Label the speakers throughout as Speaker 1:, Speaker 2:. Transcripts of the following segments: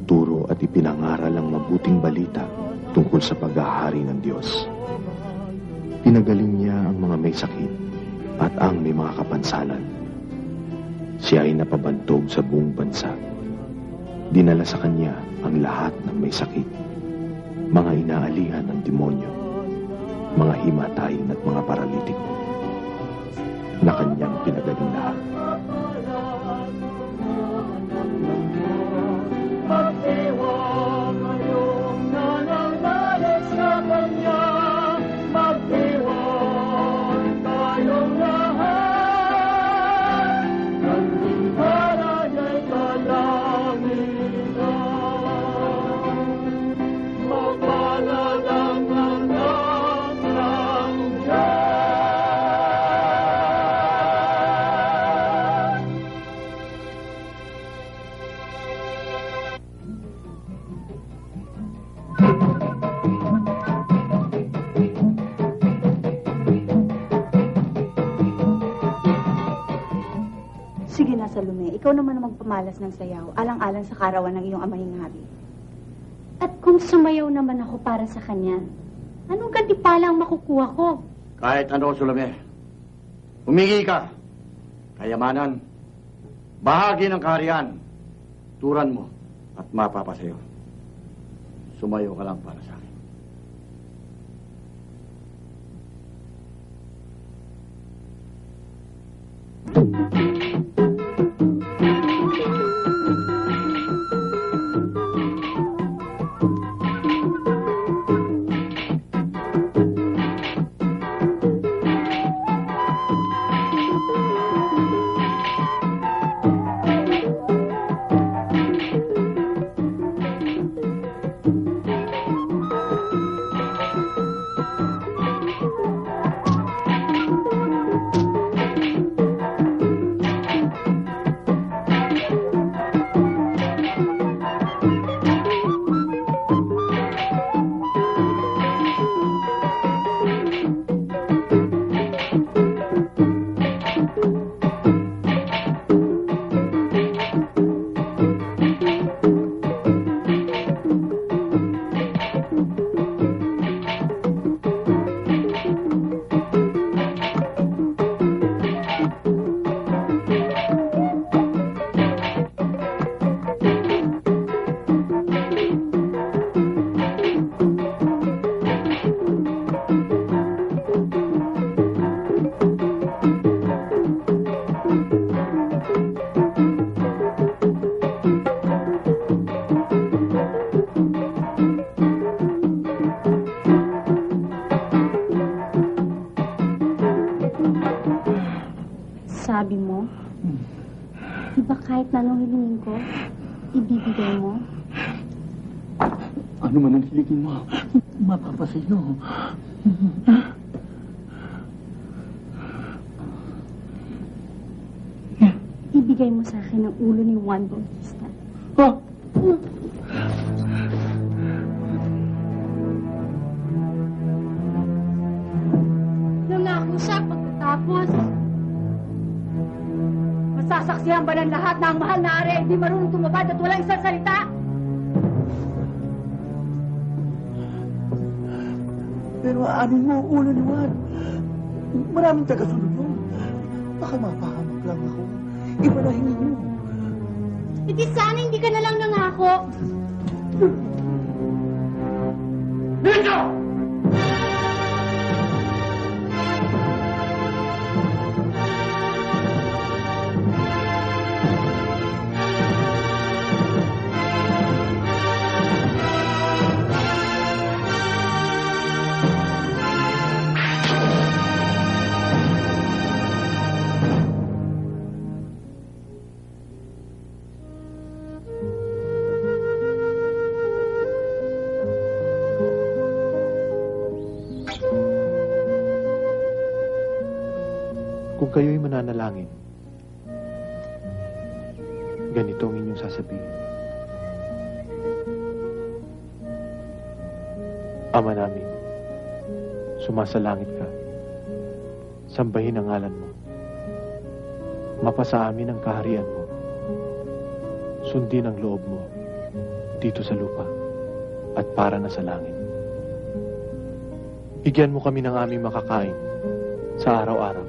Speaker 1: itinuturo at ipinangaral ang mabuting balita tungkol sa paghahari ng Diyos. Pinagaling niya ang mga may sakit at ang may mga kapansanan. Siya ay napabantog sa buong bansa. Dinala sa kanya ang lahat ng may sakit, mga inaalihan ng demonyo, mga himatayin at mga paralitiko, na kanyang pinagaling lahat.
Speaker 2: Sige na, Salome. Ikaw naman ang magpamalas ng sayaw, alang-alang sa karawan ng iyong amahing hari.
Speaker 3: At kung sumayaw naman ako para sa kanya, anong kantipala ang makukuha ko?
Speaker 4: Kahit ano, Salome. Humingi ka. Kayamanan. Bahagi ng kaharian. Turan mo at mapapasayo. Sumayo ka lang para sa akin.
Speaker 3: Sabi mo, di ba kahit na anong hilingin ko, ibibigay mo?
Speaker 4: Ano man ang hiligin mo, mapapasayo.
Speaker 3: Ibigay mo sa akin ang ulo ni Juan Bautista.
Speaker 2: Nangako siya pagkatapos. Masasaksihan ba ng lahat na ang mahal na ari ay di marunong tumabad at walang isang salita?
Speaker 4: Pero aanin mo ang ulo ni Juan. Maraming tagasunod yun. Baka mapahamak lang ako. Ipanahingin mo.
Speaker 3: Hindi sana hindi ka na lang nangako.
Speaker 4: Dito!
Speaker 1: Kung kayo'y mananalangin, ganito ang inyong sasabihin. Ama namin, sumasalangit ka. Sambahin ang ngalan mo. Mapasa amin ang kaharian mo. Sundin ang loob mo,
Speaker 5: dito sa lupa at para na sa langit. Bigyan mo kami ng aming makakain sa araw-araw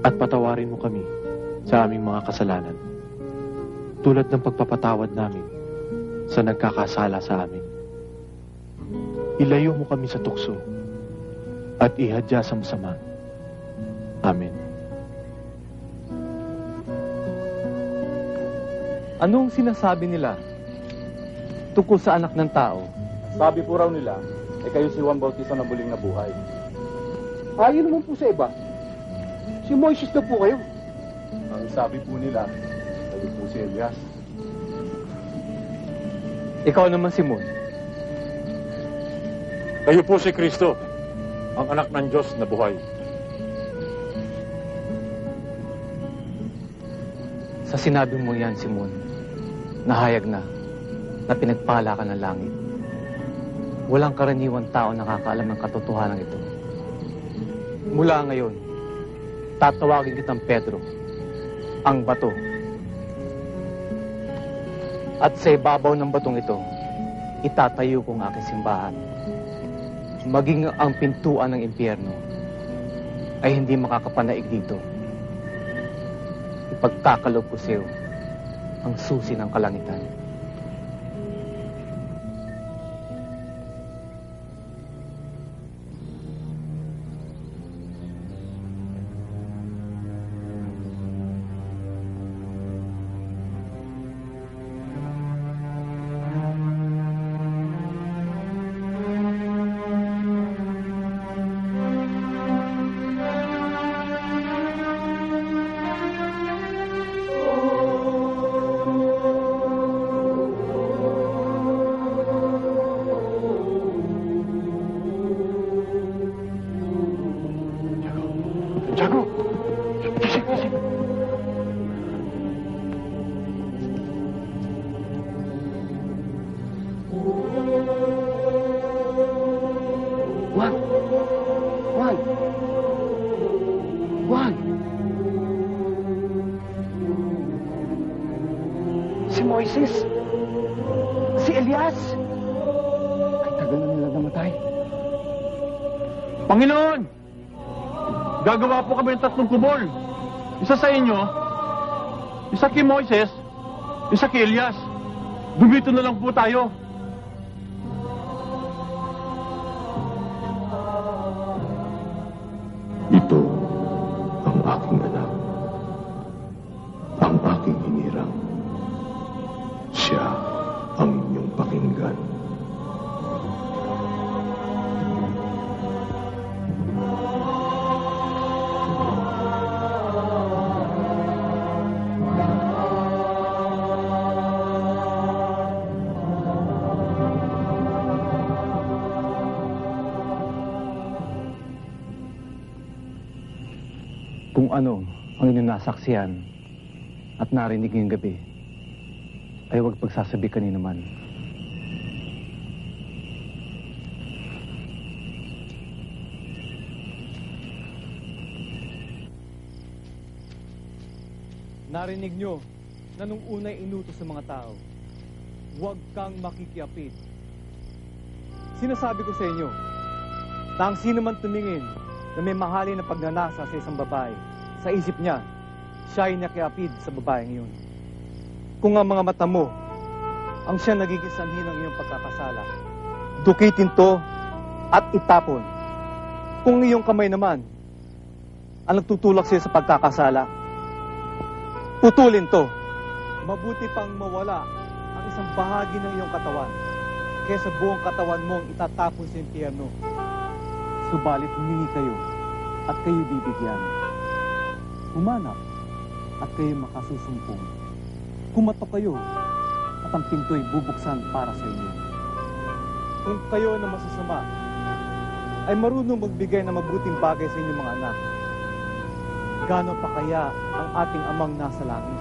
Speaker 5: at patawarin mo kami sa aming mga kasalanan tulad ng pagpapatawad namin sa nagkakasala sa amin. Ilayo mo kami sa tukso at ihadya sa masama. Amen.
Speaker 6: Anong sinasabi nila tungkol sa anak ng tao?
Speaker 7: Sabi po raw nila, kayo si Juan Bautista na muling nabuhay.
Speaker 8: Ayon naman po sa iba. Si Moises na po kayo.
Speaker 7: Ang sabi po nila, kayo po si Elias.
Speaker 6: Ikaw naman, Simon.
Speaker 7: Kayo po si Kristo, ang anak ng Diyos na buhay.
Speaker 6: Sa sinabi mo yan, Simon, nahayag na pinagpala ka ng langit. Walang karaniwang tao nakakaalam ng katotohanan ito. Mula ngayon, tatawagin kitang Pedro, ang bato. At sa ibabaw ng batong ito, itatayo ko ang aking simbahan. Maging ang pintuan ng impyerno ay hindi makakapanaig dito. Ipagkakalob ko sa iyo ang susi ng kalangitan.
Speaker 1: Santiago! Gising, gising!
Speaker 8: Juan! Juan! Juan! Si Moises! Si Elias! Ay, tagal na nila namatay.
Speaker 7: Panginoon! Gagawa po kami ng 3 kubol. Isa sa inyo, isa kay Moises, isa kay Elias. Dumito na lang po tayo.
Speaker 1: Ito ang aking anak, ang aking hinirang. Siya ang inyong pakinggan.
Speaker 6: Kung ano ang inyong nasaksiyan at narinig ngayong gabi, ay huwag pagsasabi kanina man. Narinig nyo na nung unay inutos sa mga tao, huwag kang makikiapid. Sinasabi ko sa inyo, na ang sino man tumingin na may mahalin na pagnanasa sa isang babae, sa isip niya, siya ay nakiapid sa babaeng iyon. Kung ang mga mata mo ang siya nagiging sanhi ng iyong pagkakasala, dukitin to at itapon. Kung iyong kamay naman ang nagtutulak siya sa pagkakasala, putulin to. Mabuti pang mawala ang isang bahagi ng iyong katawan kaysa buong katawan mong itatapon sa impyerno. Subalit humingi kayo at kayo bibigyan. Humanap at kayo makasusumpong. Kumatok kayo at ang pinto'y bubuksan para sa inyo. Kung kayo na masasama ay marunong magbigay ng mabuting bagay sa inyong mga anak, gaano pa kaya ang ating amang nasa langit?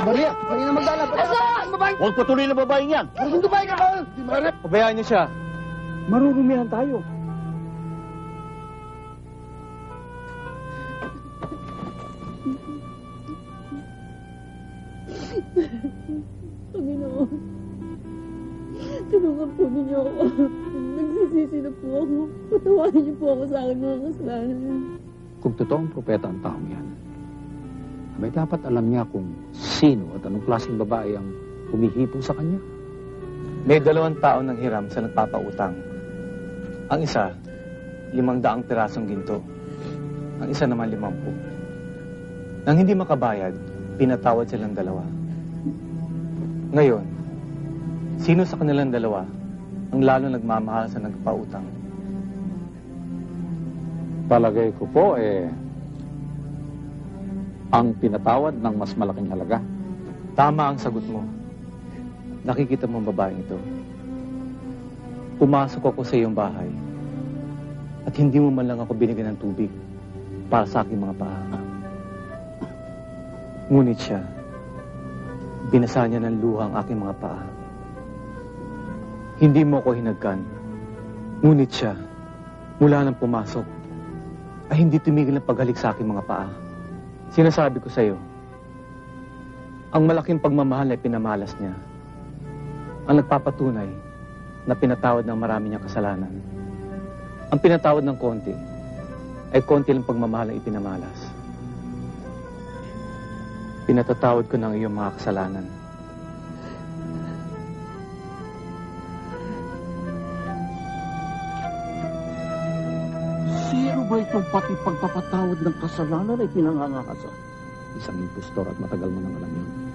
Speaker 8: Maria! Maria na maglalab! Asan? Babae!
Speaker 7: Huwag patuloy na babaeng yan!
Speaker 8: Maraming babae ka! Di Maria!
Speaker 6: Pabayaan niyo siya.
Speaker 8: Marurumihan tayo.
Speaker 9: Panginoon, tulungan po ninyo ako. Nagsisisi na po ako. Patawarin niyo po ako sa aking mga kasalanan.
Speaker 10: Kung totoong propeta ang taong yan, may dapat alam niya kung sino at anong klaseng babae ang humihipong sa kanya.
Speaker 6: May 2 tao nang hiram sa nagpapautang. Ang isa, 500 pirasong ginto. Ang isa naman 50. Nang hindi makabayad, pinatawad silang 2. Ngayon, sino sa kanilang 2 ang lalo nagmamahal sa nagpautang?
Speaker 10: Palagay ko po, ang pinatawad ng mas malaking halaga.
Speaker 6: Tama ang sagot mo. Nakikita mo ang babaeng ito. Pumasok ako sa iyong bahay at hindi mo man lang ako binigyan ng tubig para sa aking mga paa. Ngunit siya, binasa niya ng luha ang aking mga paa. Hindi mo ako hinagkan. Ngunit siya, mula nang pumasok, ay hindi tumigil ng paghalik sa aking mga paa. Sinasabi ko sa iyo, ang malaking pagmamahal ay pinamalas niya. Ang nagpapatunay na pinatawad ng marami niyang kasalanan. Ang pinatawad ng konti ay konti lang pagmamahal ang ipinamalas. Pinatatawad ko ng iyong mga kasalanan.
Speaker 8: Sino ba itong pati pagpapatawad ng kasalanan ay pinangangakasa?
Speaker 10: Isang impostor at matagal mo nang alam yun.